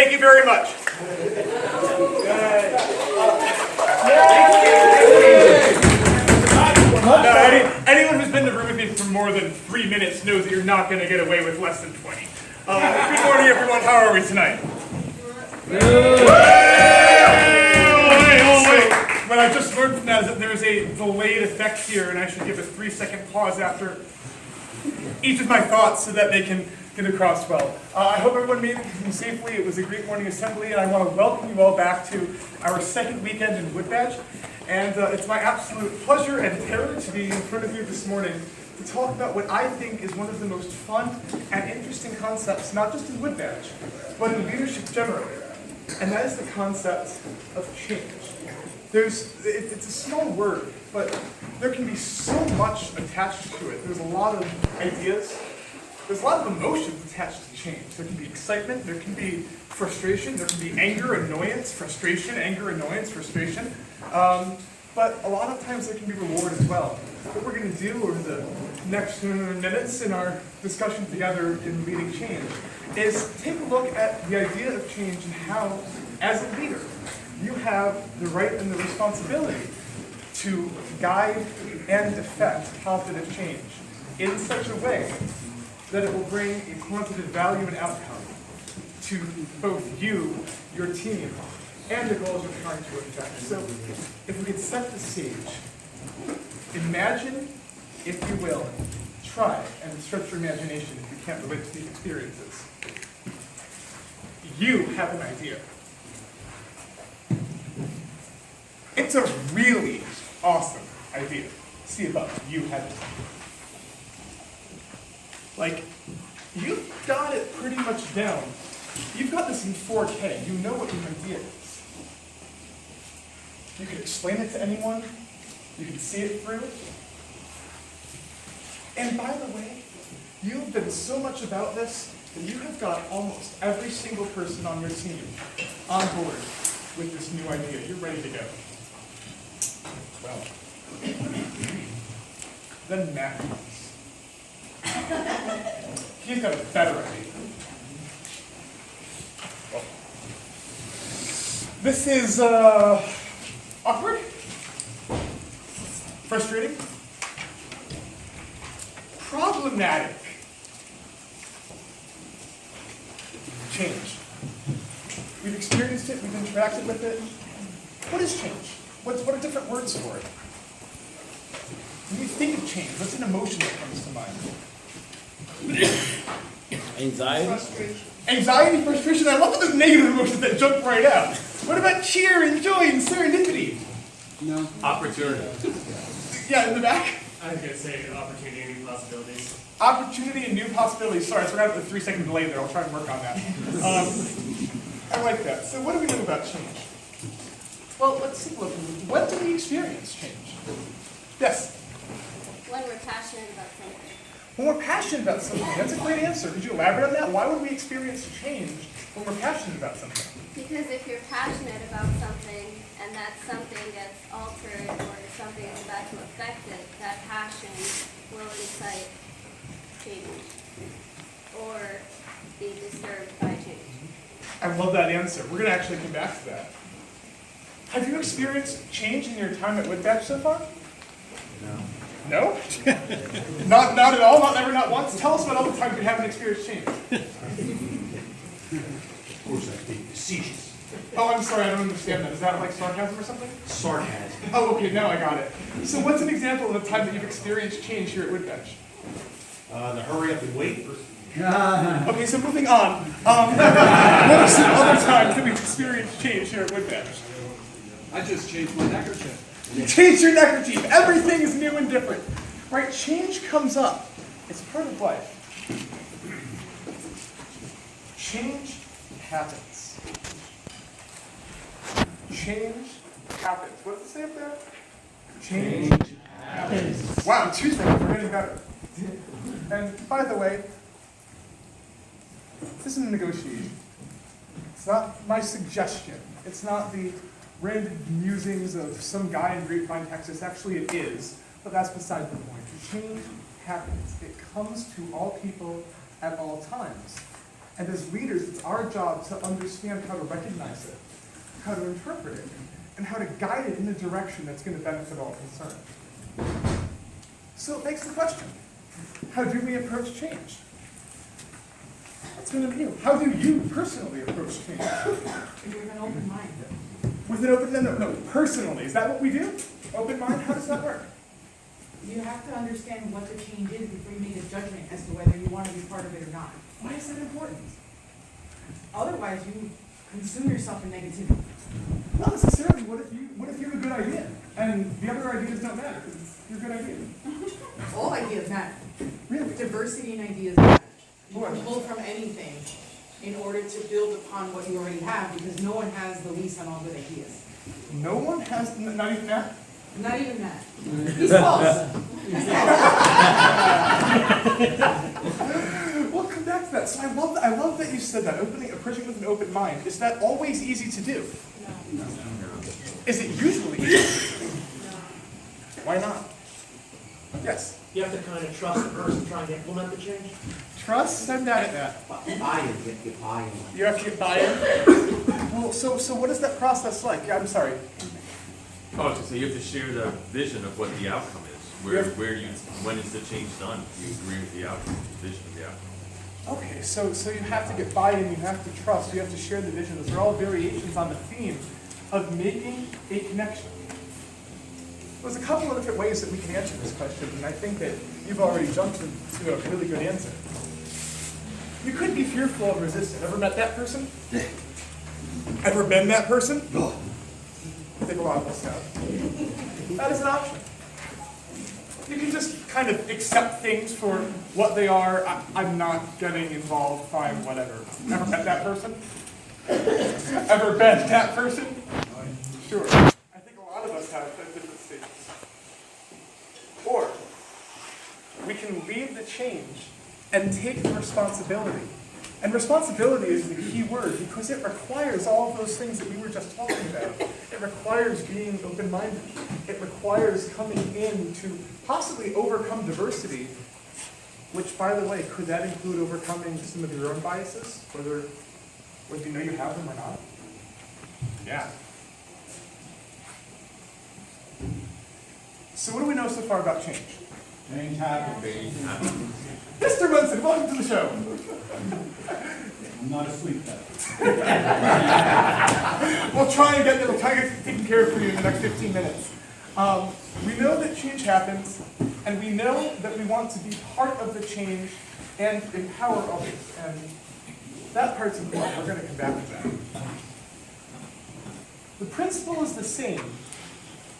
Thank you very much. Now, anyone who's been in the room with me for more than 3 minutes knows that you're not going to get away with less than 20. Good morning, everyone. How are we tonight? But I just learned from that is that there's a delayed effect here, and I should give a 3-second pause after each of my thoughts so that they can get across well. I hope everyone made it safely. It was a great morning assembly, and I want to welcome you all back to our second weekend in Woodbadge. And it's my absolute pleasure and terror to be in front of you this morning to talk about what I think is one of the most fun and interesting concepts, not just in Woodbadge, but in leadership generally. And that is the concept of change. It's a small word, but there can be so much attached to it. There's a lot of ideas. There's a lot of emotions attached to change. There can be excitement, there can be frustration, there can be anger, annoyance, frustration, anger, annoyance, frustration. But a lot of times there can be reward as well. What we're going to do over the next minutes in our discussion together in leading change is take a look at the idea of change and how, as a leader, you have the right and the responsibility to guide and effect positive change in such a way that it will bring a quantitative value and outcome to both you, your team, and the goals you're trying to affect. So if we could set the stage, imagine, if you will, try and stretch your imagination if you can't relate to these experiences. You have an idea. It's a really awesome idea. See above, you have it. Like, you've got it pretty much down. You've got this in 4K. You know what your idea is. You can explain it to anyone. You can see it through. And by the way, you've been so much about this that you have got almost every single person on your team on board with this new idea. You're ready to go. Well, then Matt comes. He's got a better idea. Well, this is awkward, frustrating, problematic. Change. We've experienced it, we've interacted with it. What is change? What are different words for it? When you think of change, what's an emotion that comes to mind? Anxiety? Frustration. Anxiety, frustration. I love those negative emotions that jump right out. What about cheer and joy and serendipity? No. Opportunity. Yeah, in the back? I was going to say opportunity and new possibilities. Opportunity and new possibilities. Sorry, I forgot about the 3-second delay there. I'll try and work on that. I like that. So what do we know about change? Well, let's take a look. When do we experience change? Yes? When we're passionate about something. When we're passionate about something. That's a great answer. Could you elaborate on that? Why would we experience change when we're passionate about something? Because if you're passionate about something and that something gets altered or something is about to affect it, that passion will incite change or be disturbed by change. I love that answer. We're going to actually come back to that. Have you experienced change in your time at Woodbadge so far? No. No? Not at all? Not never, not once? Tell us about all the times you haven't experienced change. Of course, that's being facetious. Oh, I'm sorry, I don't understand that. Is that like sarcasm or something? Sarcasm. Oh, okay, now I got it. So what's an example of a time that you've experienced change here at Woodbadge? The hurry up and wait. Okay, so moving on. What are some other times that we've experienced change here at Woodbadge? I just changed my neckerchief. You changed your neckerchief. Everything is new and different. Right? Change comes up. It's part of life. Change happens. Change happens. What does it say up there? Change happens. Wow, Tuesday, we're getting better. And by the way, this isn't a negotiation. It's not my suggestion. It's not the random musings of some guy in Grapevine, Texas. Actually, it is, but that's beside the point. Change happens. It comes to all people at all times. And as leaders, it's our job to understand how to recognize it, how to interpret it, and how to guide it in a direction that's going to benefit all concerned. So it begs the question, how do we approach change? That's going to be you. How do you personally approach change? With an open mind. With an open, no, personally. Is that what we do? Open mind? How does that work? You have to understand what the change is before you make a judgment as to whether you want to be part of it or not. Why is that important? Otherwise, you consume yourself in negativity. Not necessarily. What if you have a good idea and the other ideas don't matter because it's your good idea? All ideas matter. Really? Diversity in ideas matter. You Well, can pull from anything in order to build upon what you already have, because no one has the lease on all good ideas. No one has, not even that? Not even that. He's false. We'll come back to that. So I love that you said that, approaching with an open mind. Is that always easy to do? No. Is it usually easy? Why not? Yes. You have to kind of trust the person trying to implement the change. Trust, send that at that. Buy-in, get buy-in. You have to get buy-in? Well, so what is that process like? Yeah, I'm sorry. Oh, so you have to share the vision of what the outcome is. When is the change done? You agree with the outcome, the vision of the outcome. Okay, so you have to get buy-in, you have to trust, you have to share the vision. Those are all variations on the theme of making a connection. There's a couple of different ways that we can answer this question, and I think that you've already jumped to a really good answer. You could be fearful and resistant. Ever met that person? Ever been that person? I think a lot of us have. That is an option. You can just kind of accept things for what they are. I'm not getting involved, fine, whatever. Ever met that person? Ever been that person? Sure. I think a lot of us have at different stages. Or we can lead the change and take the responsibility. And responsibility is the key word because it requires all of those things that we were just talking about. It requires being open-minded. It requires coming in to possibly overcome diversity, which, by the way, could that include overcoming some of your own biases, whether you know you have them or not? Yeah. So what do we know so far about change? Change happens. Mr. Munson, welcome to the show. I'm not asleep yet. We'll try and get taken care of for you in the next 15 minutes. We know that change happens, and we know that we want to be part of the change and empower others. And that part's important. We're going to come back to that. The principle is the same,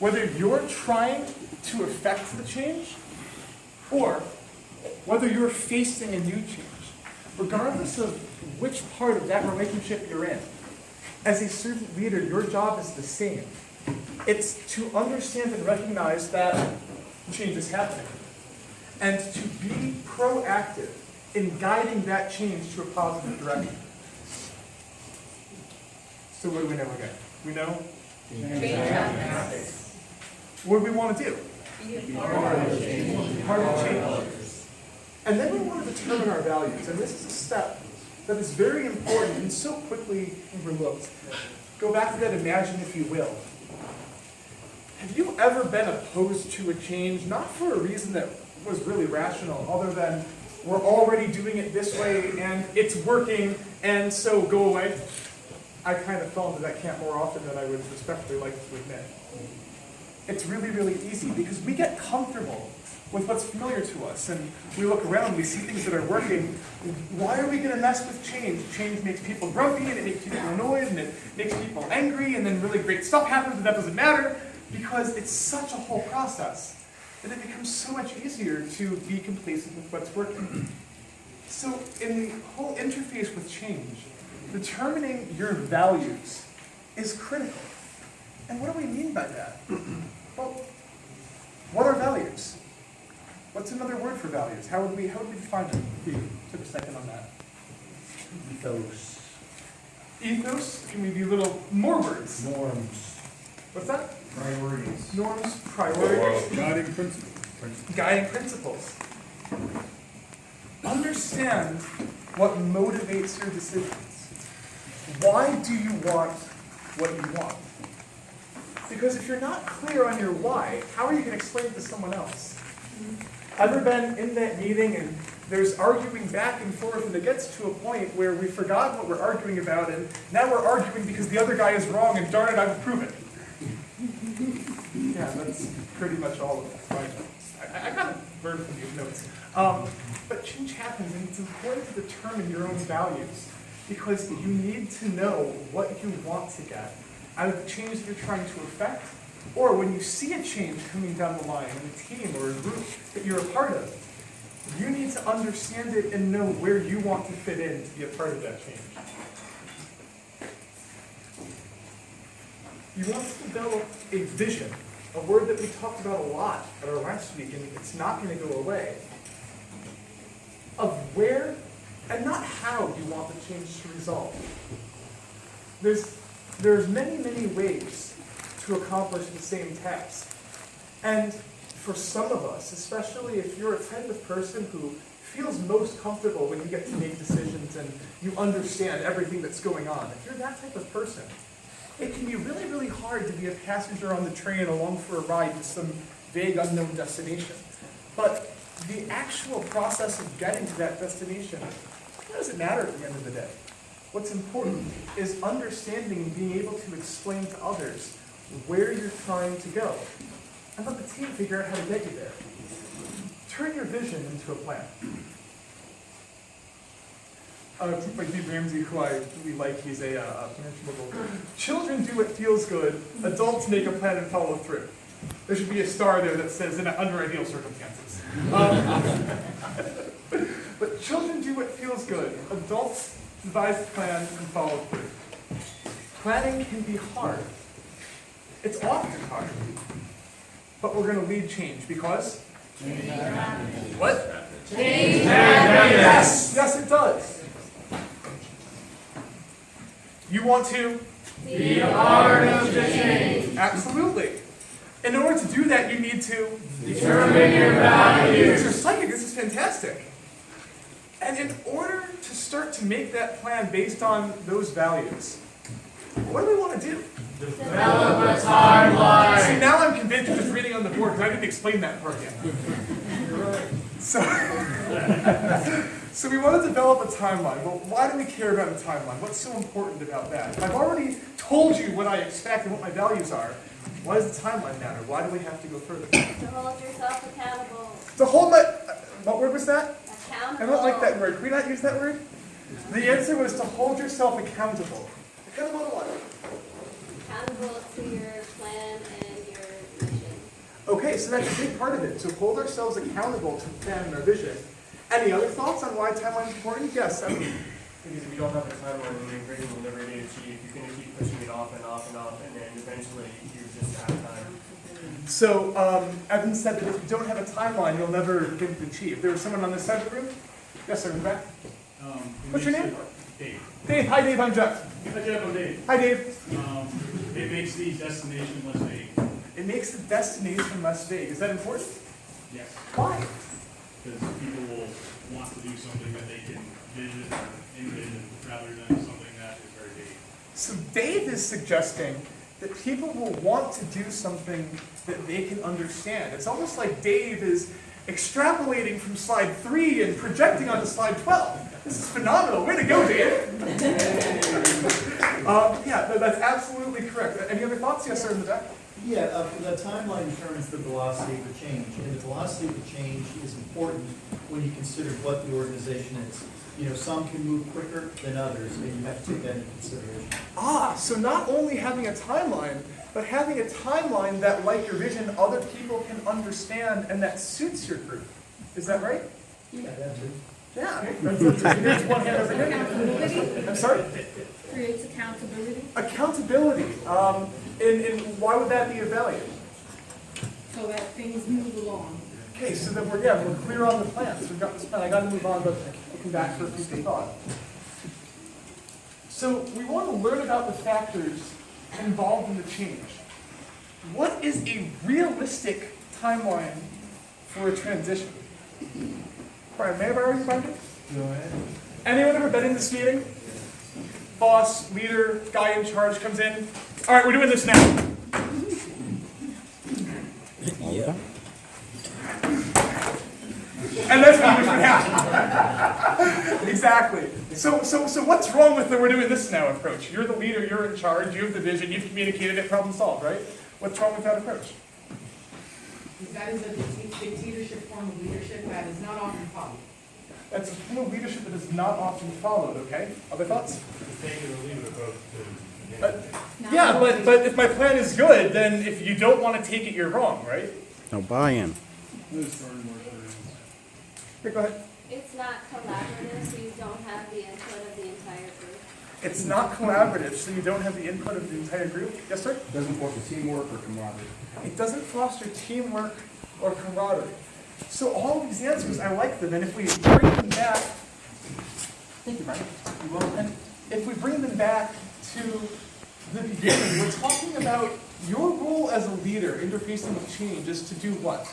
whether you're trying to affect the change or whether you're facing a new change. Regardless of which part of that relationship you're in, as a servant leader, your job is the same. It's to understand and recognize that change is happening, and to be proactive in guiding that change to a positive direction. So what do we know again? We know? What do we want to do? Part of the change. And then we want to determine our values. And this is a step that is very important and so quickly overlooked. Go back to that imagine if you will. Have you ever been opposed to a change, not for a reason that was really rational, other than we're already doing it this way and it's working and so go away? I kind of fell into that camp more often than I would respectfully like to admit. It's really, really easy because we get comfortable with what's familiar to us, and we look around, we see things that are working. Why are we going to mess with change? Change makes people grumpy, and it makes people annoyed, and it makes people angry, and then really great stuff happens, but that doesn't matter, because it's such a whole process that it becomes so much easier to be complacent with what's working. So in the whole interface with change, determining your values is critical. And what do we mean by that? Well, what are values? What's another word for values? How would we define them? If we took a second on that. Ethos. Ethos? Can we be a little more words? Norms. What's that? Priorities. Norms, priorities, Guiding principles. guiding principles. Understand What motivates your decisions? Why do you want what you want? Because if you're not clear on your why, how are you going to explain it to someone else? Ever been in that meeting and there's arguing back and forth and it gets to a point where we forgot what we're arguing about and now we're arguing because the other guy is wrong and darn it, I will prove it. Yeah, that's pretty much all of it. Right? I got a bird from these notes. But change happens and it's important to determine your own values because you need to know what you want to get out of the change that you're trying to affect, or when you see a change coming down the line in a team or a group that you're a part of, you need to understand it and know where you want to fit in to be a part of that change. You want to develop a vision, a word that we talked about a lot at our last week, and it's not going to go away, of where and not how you want the change to resolve. There's many, many ways to accomplish the same task. And for some of us, especially if you're a type of person who feels most comfortable when you get to make decisions and you understand everything that's going on, if you're that type of person, it can be really, really hard to be a passenger on the train along for a ride to some vague unknown destination. But the actual process of getting to that destination, it doesn't matter at the end of the day. What's important is understanding and being able to explain to others where you're trying to go, and let the team figure out how to get you there. Turn your vision into a plan. Like Dave Ramsey, who I really like, he's a children do what feels good, adults make a plan and follow through. There should be a star there that says, under ideal circumstances. But children do what feels good, adults devise a plan and follow through. Planning can be hard. It's often hard. But we're going to lead change because? Change happens. What? Change happens. Yes, it does. You want to? Be a part of the change. Absolutely. In order to do that, you need to? Determine your values. You're psychic. This is fantastic. And in order to start to make that plan based on those values, what do we want to do? Develop a timeline. See, now I'm convinced just reading on the board because I didn't explain that part yet. So we want to develop a timeline. Well, why do we care about a timeline? What's so important about that? I've already told you what I expect and what my values are. Why does the timeline matter? Why do we have to go further? To hold yourself accountable. To hold my, what word was that? Accountable. I don't like that word. Can we not use that word? The answer was to hold yourself accountable. Accountable to what? Accountable to your plan and your mission. Okay, so that's a big part of it. To hold ourselves accountable to the plan and our vision. Any other thoughts on why timeline is important? Yes, I mean, Because if you don't have a timeline, then you're great will never get achieved. You're going to keep pushing it off and off and off, and then eventually you're just out of time. so Evan said that if you don't have a timeline, you'll never get it achieved. There was someone on this side of the room? Yes, sir, in the back. What's your name? Dave. Dave. Hi, Dave. I'm Jeff. Hi, Jeff, I'm Dave. Hi, Dave. It makes the destination less vague. It makes the destination less vague. Is that important? Yes. Why? Because people will want to do something that they can vision or envision rather than something that is very vague. So Dave is suggesting that people will want to do something that they can understand. It's almost like Dave is extrapolating from slide 3 and projecting onto slide 12. This is phenomenal. Way to go, Dave. Yeah, that's absolutely correct. Any other thoughts? Yes, sir, in the back. Yeah, the timeline determines the velocity of the change, and the velocity of the change is important when you consider what the organization is. You know, some can move quicker than others, and you have to take that into consideration. So not only having a timeline, but having a timeline that, like your vision, other people can understand and that suits your group. Is that right? Yeah, that's it. Yeah. There's one hand over here. I'm sorry? Creates accountability, Accountability. And why would that be of value? so that things move along. Okay, so then we're clear on the plan. So we've got this plan. I got to move on, but we'll come back for a future thought. So we want to learn about the factors involved in the change. What is a realistic timeline for a transition? Brian, may I borrow your binder? Go ahead. Anyone ever been in this meeting? Boss, leader, guy in charge comes in. All right, we're doing this now. Yeah. And that's what would happen. Exactly. So what's wrong with the "we're doing this now" approach? You're the leader, you're in charge, you have the vision, you've communicated it, problem solved, right? What's wrong with that approach? Because that is a dictatorship form of leadership that is not often followed. That's a form of leadership that is not often followed, okay? Other thoughts? Take it or leave it approach to. Yeah, but if my plan is good, then if you don't want to take it, you're wrong, right? No buy-in. Here, go ahead. It's not collaborative, so you don't have the input of the entire group. It's not collaborative, so you don't have the input of the entire group. Yes, sir? Doesn't foster teamwork or camaraderie. It doesn't foster teamwork or camaraderie. So all of these answers, I like them, and if we bring them back, thank you, Brian. You will. And if we bring them back to the beginning, we're talking about your role as a leader interfacing with change is to do what?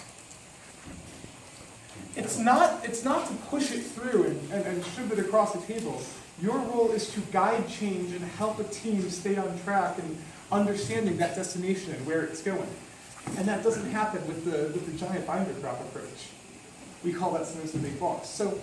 It's not to push it through and shove it across the table. Your role is to guide change and help a team stay on track and understanding that destination and where it's going. And that doesn't happen with the giant binder crop approach. We call that sometimes the big boss. So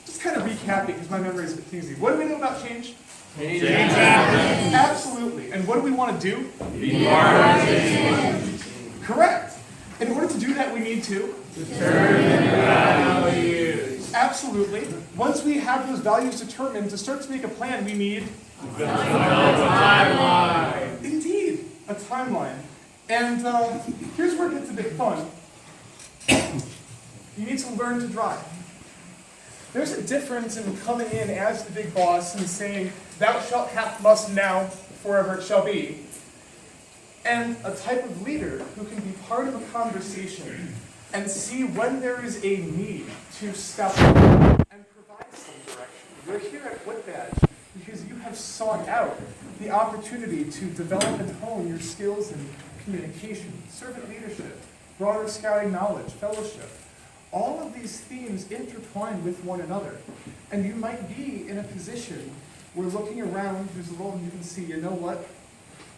just kind of recapping, because my memory is a bit easy. What do we know about change? Change happens. Absolutely. And what do we want to do? Be part of change. Correct. In order to do that, we need to Determine values. Absolutely. Once we have those values determined, to start to make a plan, we need Develop a timeline. indeed a timeline. And here's where it gets a bit fun. You need to learn to drive. There's a difference in coming in as the big boss and saying, "Thou shalt have must now, forever it shall be," and a type of leader who can be part of a conversation and see when there is a need to step up and provide some direction. We're here at Whip Badge because you have sought out the opportunity to develop and hone your skills in communication, servant leadership, broader scouting knowledge, fellowship. All of these themes intertwine with one another. And you might be in a position where looking around, there's a role and you can see, you know what?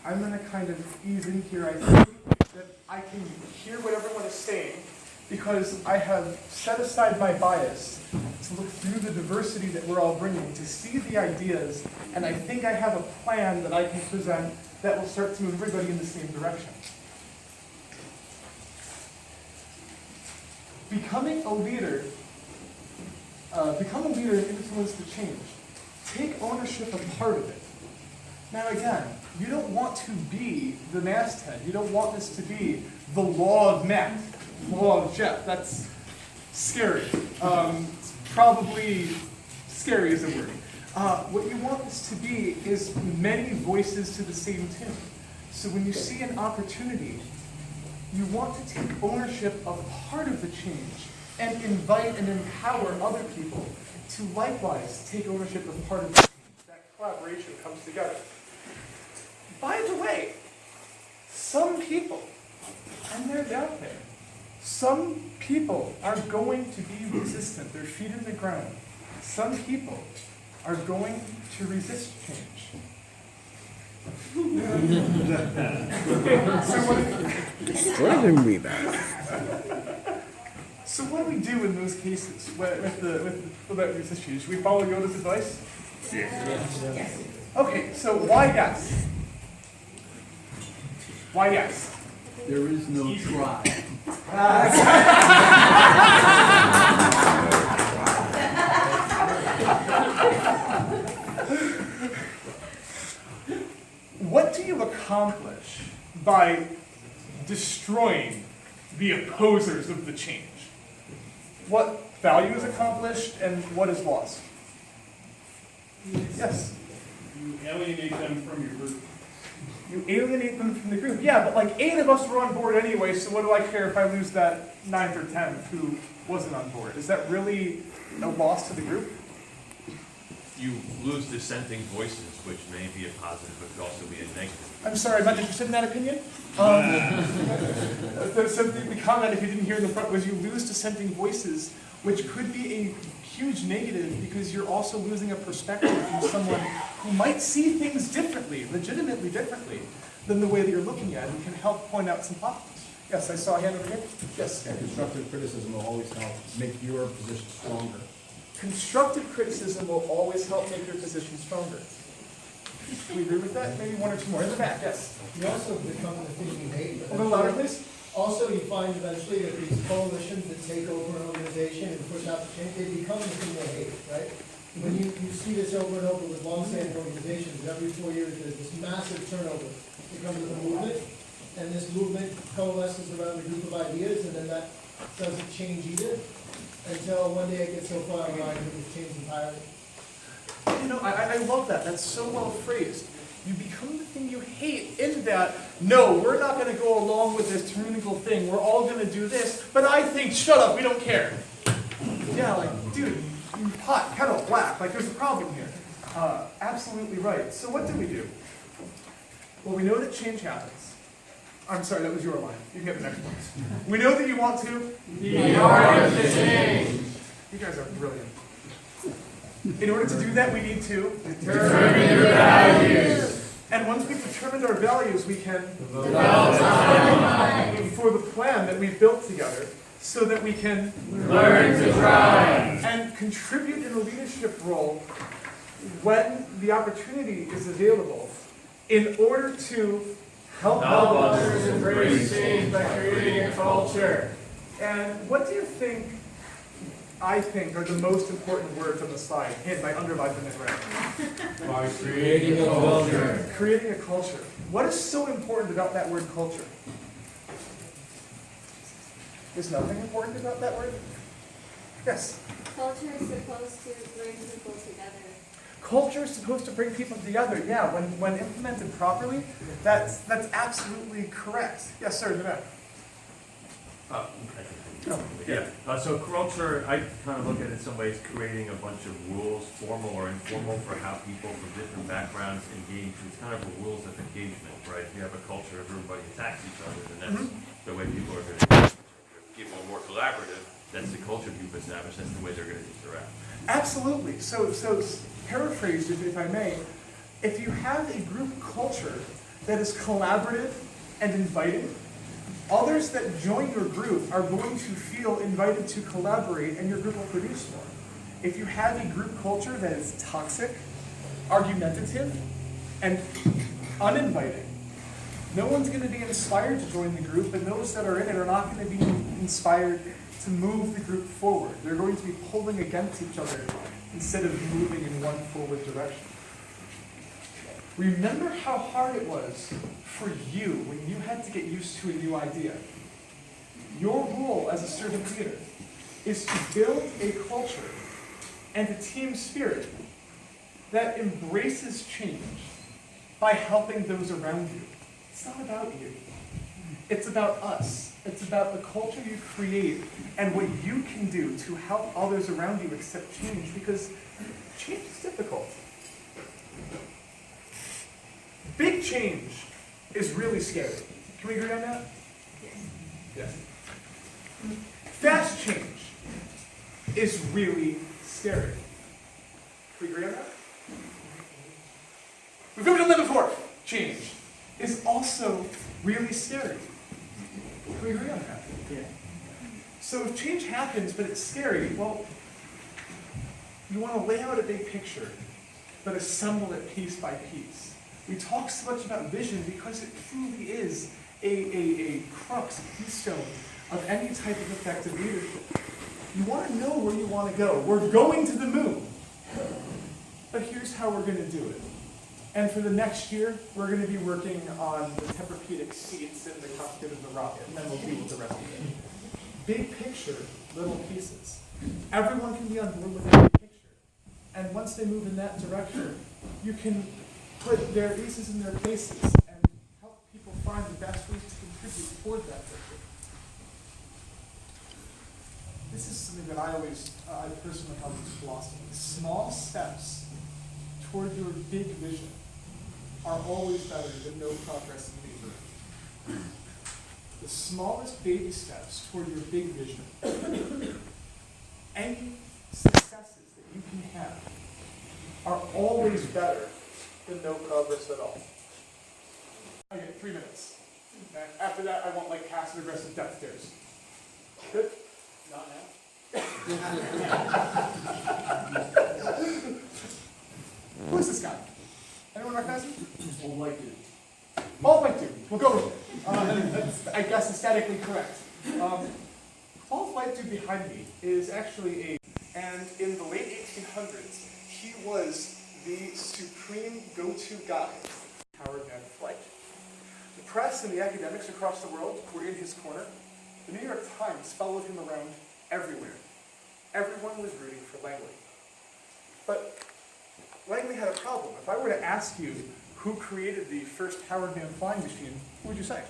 I'm going to kind of ease in here. I think that I can hear what everyone is saying because I have set aside my bias to look through the diversity that we're all bringing, to see the ideas, and I think I have a plan that I can present that will start to move everybody in the same direction. Becoming a leader and influence the change. Take ownership of part of it. Now again, you don't want to be the masthead. You don't want this to be the law of Matt, law of Geoff. That's scary. It's probably scary as a word. What you want this to be is many voices to the same tune. So when you see an opportunity, you want to take ownership of part of the change and invite and empower other people to likewise take ownership of part of the change. That collaboration comes together. By the way, some people, and they're out there, some people are going to be resistant, their feet in the ground. Some people are going to resist change. So what do we do in those cases with these issues? We follow Yoda's advice? Yes. Okay, so why yes? Why yes? There is no try. What do you accomplish by destroying the opposers of the change? What value is accomplished and what is lost? Yes? You alienate them from your group. You alienate them from the group. Yeah, but like 8 of us were on board anyway, so what do I care if I lose that 9th or 10th who wasn't on board? Is that really a loss to the group? You lose dissenting voices, which may be a positive, but could also be a negative. I'm sorry, I'm not interested in that opinion. So the comment, if you didn't hear in the front, was you lose dissenting voices, which could be a huge negative because you're also losing a perspective from someone who might see things differently, legitimately differently, than the way that you're looking at it, and can help point out some positives. Yes, I saw a hand over here. Yes? And constructive criticism will always help make your position stronger. Constructive criticism will always help make your position stronger. Do we agree with that? Maybe one or two more. In the back, yes. You also become the thing you hate. A little louder, please. Also, you find eventually that these coalitions that take over an organization and push out the change, they become the thing they hate, right? When you see this over and over with long-standing organizations, every 4 years there's this massive turnover. It comes with a movement, and this movement coalesces around a group of ideas, and then that doesn't change either, until one day it gets so far aligned that it's changed entirely. You know, I love that. That's so well phrased. You become the thing you hate in that, no, we're not going to go along with this tyrannical thing. We're all going to do this, but I think, shut up, we don't care. Yeah, like, dude, pot, kettle, black. Like, there's a problem here. Absolutely right. So what do? Well, we know that change happens. I'm sorry, that was your line. You can get the next one. We know that you want to Be part of the change. You guys are brilliant. In order to do that, we need to Determine your values. And once we've determined our values, we can Develop a timeline. for the plan that we've built together so that we can Learn to drive. and contribute in a leadership role when the opportunity is available in order to help Help others. others embrace change by creating a culture. And what do you think, I think, are the most important words on the slide? Hint, I underlined them in red. By creating a culture. Creating a culture. What is so important about that word culture? Is nothing important about that word? Yes? Culture is supposed to bring people together. Culture is supposed to bring people together. Yeah, when implemented properly, that's absolutely correct. Yes, sir, in the back. So culture, I kind of look at it in some ways creating a bunch of rules, formal or informal, for how people from different backgrounds engage. It's kind of a rules of engagement, right? If you have a culture of everybody attacks each other, then that's the way people are going to engage. If people are more collaborative, that's the culture you've established, that's the way they're going to interact. Absolutely. So paraphrased, if I may, if you have a group culture that is collaborative and inviting, others that join your group are going to feel invited to collaborate, and your group will produce more. If you have a group culture that is toxic, argumentative, and uninviting, no one's going to be inspired to join the group, and those that are in it are not going to be inspired to move the group forward. They're going to be pulling against each other instead of moving in one forward direction. Remember how hard it was for you when you had to get used to a new idea. Your role as a servant leader is to build a culture and a team spirit that embraces change by helping those around you. It's not about you. It's about us. It's about the culture you create and what you can do to help others around you accept change, because change is difficult. Big change is really scary. Can we agree on that? Yes. Fast change is really scary. Can we agree on that? We've never done that before. Change is also really scary. Can we agree on that? Yeah. So if change happens, but it's scary, well, you want to lay out a big picture, but assemble it piece by piece. We talk so much about vision because it truly is a crux, a keystone of any type of effective leadership. You want to know where you want to go. We're going to the moon. But here's how we're going to do it. And for the next year, we're going to be working on the Tempur-Pedic seats in the cockpit of the rocket, and then we'll deal with the rest of it. Big picture, little pieces. Everyone can be on board with that big picture. And once they move in that direction, you can put their pieces in their places and help people find the best ways to contribute toward that picture. This is something that I personally have as philosophy. Small steps toward your big vision are always better than no progress in favor. The smallest baby steps toward your big vision. Any success successes that you can have are always better than no progress at all. I get 3 minutes. And after that, I want like passive aggressive death stares. Good? Not now. Who's this guy? Anyone recognize him? Old white dude. Bald white dude. We'll go with it. That's, I guess, aesthetically correct. Bald white dude behind me is actually and in the late 1800s, he was the supreme go-to guy for powered man flight. The press and the academics across the world were in his corner. The New York Times followed him around everywhere. Everyone was rooting for Langley. But Langley had a problem. If I were to ask you who created the first powered man flying machine, who would you say?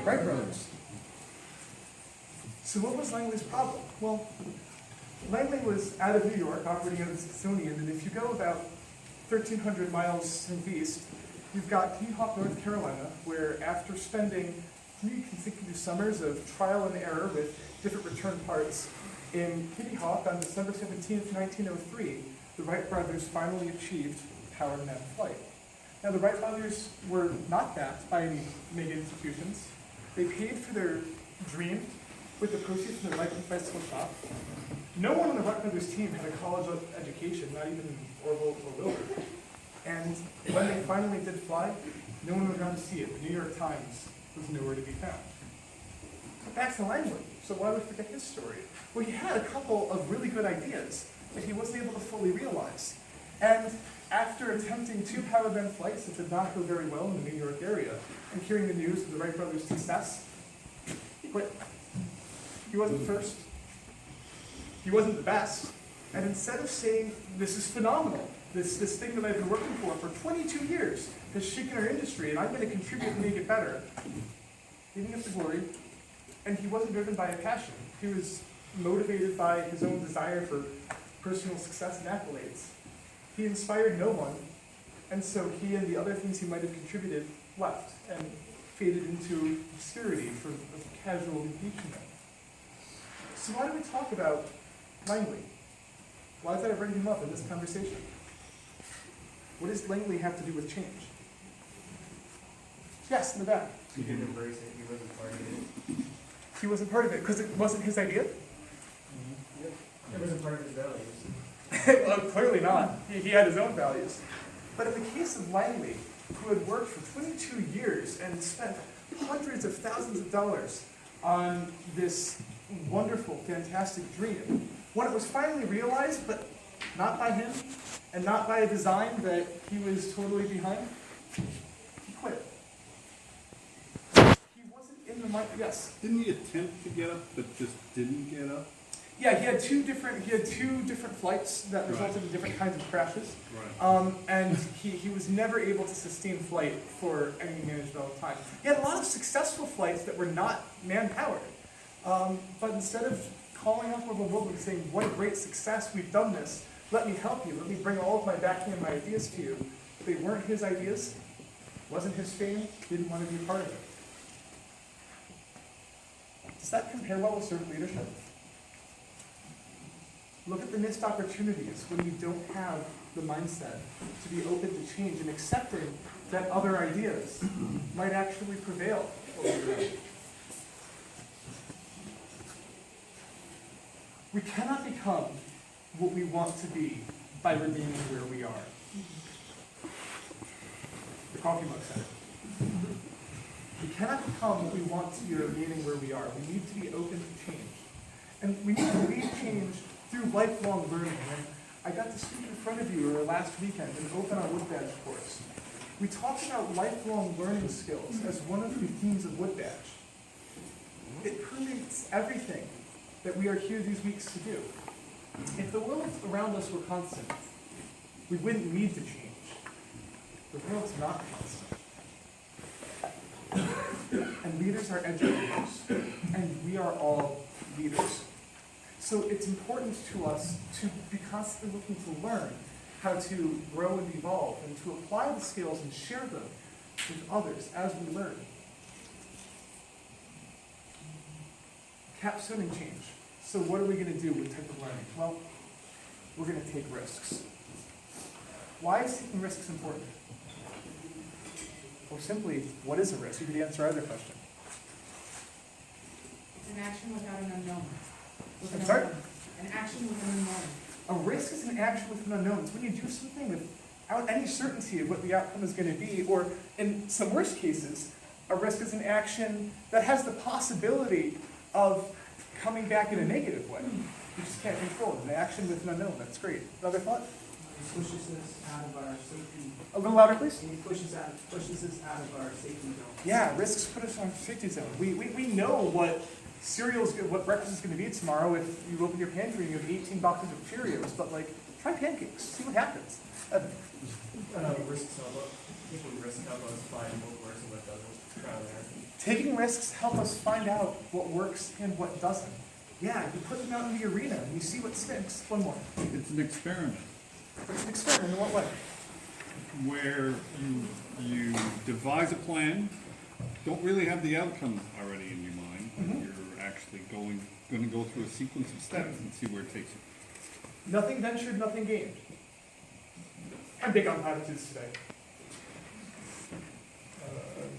Wright brothers. So what was Langley's problem? Well, Langley was out of New York, operating out of the Smithsonian, and if you go about 1,300 miles southeast, you've got Kitty Hawk, North Carolina, where after spending 3 consecutive summers of trial and error with different return parts, in Kitty Hawk on December 17th, 1903, the Wright brothers finally achieved powered man flight. Now, the Wright brothers were not backed by any mega institutions. They paid for their dream with the proceeds from their likeness bicycle shop. No one on the Wright brothers team had a college education, not even in Orville or Wilbur. And when they finally did fly, no one was around to see it. The New York Times was nowhere to be found. But back to Langley. So why would we forget his story? Well, he had a couple of really good ideas that he wasn't able to fully realize. And after attempting 2 powered man flights that did not go very well in the New York area, and hearing the news of the Wright brothers' success, he quit. He wasn't first. He wasn't the best. And instead of saying, this is phenomenal, this thing that I've been working for 22 years has shaken our industry, and I'm going to contribute and make it better, he didn't get the glory, and he wasn't driven by a passion. He was motivated by his own desire for personal success and accolades. He inspired no one, and so he and the other things he might have contributed left and faded into obscurity for a casual impeachment. So why do we talk about Langley? Why did I bring him up in this conversation? What does Langley have to do with change? Yes, in the back. He didn't embrace it, he wasn't part of it. He wasn't part of it because it wasn't his idea? It wasn't part of his values. Well, clearly not. He had his own values. But in the case of Langley, who had worked for 22 years and spent hundreds of thousands of dollars on this wonderful, fantastic dream, when it was finally realized, but not by him, and not by a design that he was totally behind, he quit. He wasn't in the mind, yes? Didn't he attempt to get up, but just didn't get up? Yeah, he had two different flights that resulted in different kinds of crashes. Right. And he was never able to sustain flight for any managed amount of time. He had a lot of successful flights that were not man-powered. But instead of calling up over the world and saying, what a great success, we've done this, let me help you, let me bring all of my backing and my ideas to you. They weren't his ideas, wasn't his fame, didn't want to be a part of it. Does that compare well with servant leadership? Look at the missed opportunities when we don't have the mindset to be open to change and accepting that other ideas might actually prevail over them. We cannot become what we want to be by remaining where we are. The coffee mug said it. We cannot become what we want to be remaining where we are. We need to be open to change. And we need to lead change through lifelong learning. And I got to speak in front of you last weekend and open our Wood Badge course. We talked about lifelong learning skills as one of the themes of Wood Badge. It permeates everything that we are here these weeks to do. If the world around us were constant, we wouldn't need to change. The world's not constant. And leaders are educators, and we are all leaders. So it's important to us to be constantly looking to learn how to grow and evolve and to apply the skills and share them with others as we learn. Capstoning change. So what are we going to do with type of learning? Well, we're going to take risks. Why is taking risks important? Or simply, what is a risk? You could answer either question. It's an action without an unknown. With I'm an sorry? unknown. An action with an unknown. A risk is an action with an unknown. It's when you do something without any certainty of what the outcome is going to be, or in some worst cases, a risk is an action that has the possibility of coming back in a negative way. You just can't control it. An action with an unknown. That's great. Another thought? It pushes us out of our safety, A little louder, please. it pushes us out of our safety zone. Yeah, risks put us on a safety zone. We know what what breakfast is going to be tomorrow if you open your pantry and you have 18 boxes of Cheerios, but like, try pancakes, see what happens. Risks help us, taking risks help us find what works and what doesn't, trial and error. Taking risks help us find out what works and what doesn't. Yeah, you put them out in the arena and you see what sticks. One more. It's an experiment It's an experiment in what way? where you devise a plan, don't really have the outcome already in your mind. You're actually going to go through a sequence of steps and see where it takes you. Nothing ventured, nothing gained. I'm big on platitudes today.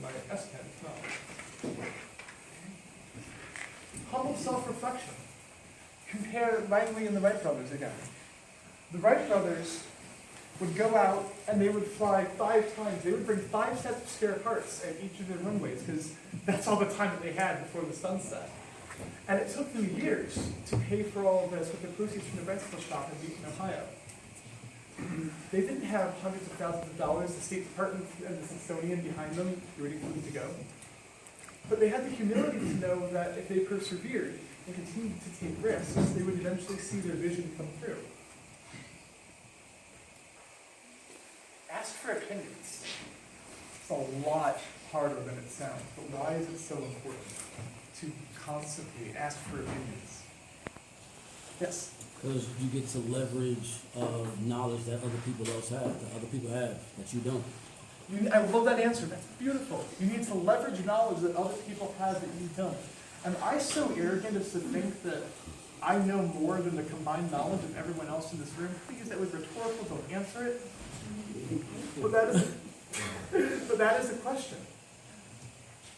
My S pen is not. Humble self-reflection. Compare Langley and the Wright brothers again. The Wright brothers would go out and they would fly 5 times. They would bring 5 sets of spare parts at each of their runways because that's all the time that they had before the sun set. And it took them years to pay for all of this with the proceeds from the bicycle shop in Dayton, Ohio. They didn't have hundreds of thousands of dollars, the State Department and the Smithsonian behind them, waiting for them to go. But they had the humility to know that if they persevered and continued to take risks, they would eventually see their vision come through. Ask for opinions. It's a lot harder than it sounds, but why is it so important to constantly ask for opinions? Yes? Because you get to leverage knowledge that other people else have, that other people have, that you don't. I love that answer. That's beautiful. You need to leverage knowledge that other people have that you don't. Am I so arrogant as to think that I know more than the combined knowledge of everyone else in this room? Please, that was rhetorical. Don't answer it. But that is a question.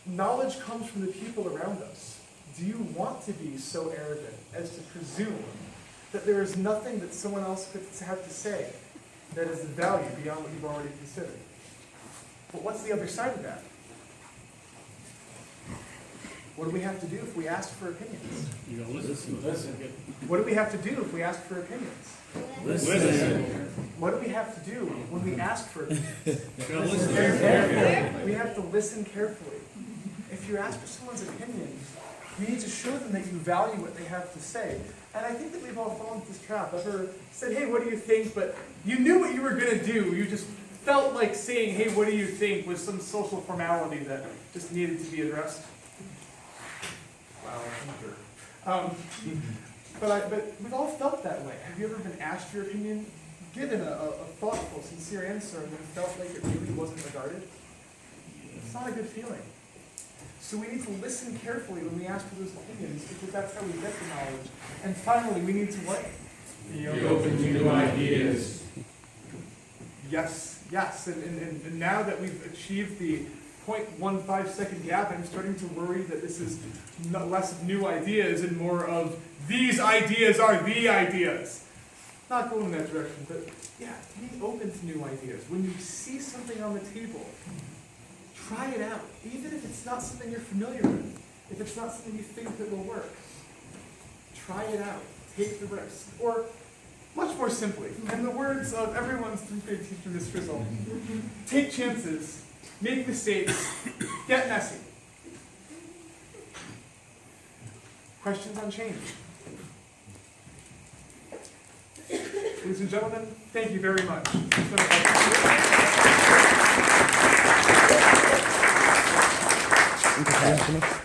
Knowledge comes from the people around us. Do you want to be so arrogant as to presume that there is nothing that someone else could have to say that is of value beyond what you've already considered? But what's the other side of that? What do we have to do if we ask for opinions? You gotta listen. What do we have to do if we ask for opinions? Listen. What do we have to do when we ask for opinions? You gotta listen. We have to listen carefully. If you ask for someone's opinion, you need to show them that you value what they have to say. And I think that we've all fallen into this trap. Ever said, hey, what do you think? But you knew what you were going to do. You just felt like saying, hey, what do you think, was some social formality that just needed to be addressed. Wow, I'm sure. But we've all felt that way. Have you ever been asked your opinion, given a thoughtful, sincere answer, and then felt like it really wasn't regarded? It's not a good feeling. So we need to listen carefully when we ask for those opinions, because that's how we get the knowledge. And finally, we need to what? Be open to new ideas. Yes. And now that we've achieved the 0.15 second gap, I'm starting to worry that this is less of new ideas and more of these ideas are the ideas. Not going in that direction, but yeah, be open to new ideas. When you see something on the table, try it out, even if it's not something you're familiar with, if it's not something you think that will work. Try it out, take the risk. Or, much more simply, in the words of everyone's 3rd grade teacher, Miss Frizzle, take chances, make mistakes, get messy. Questions on change? Ladies and gentlemen, thank you very much. It's been a pleasure.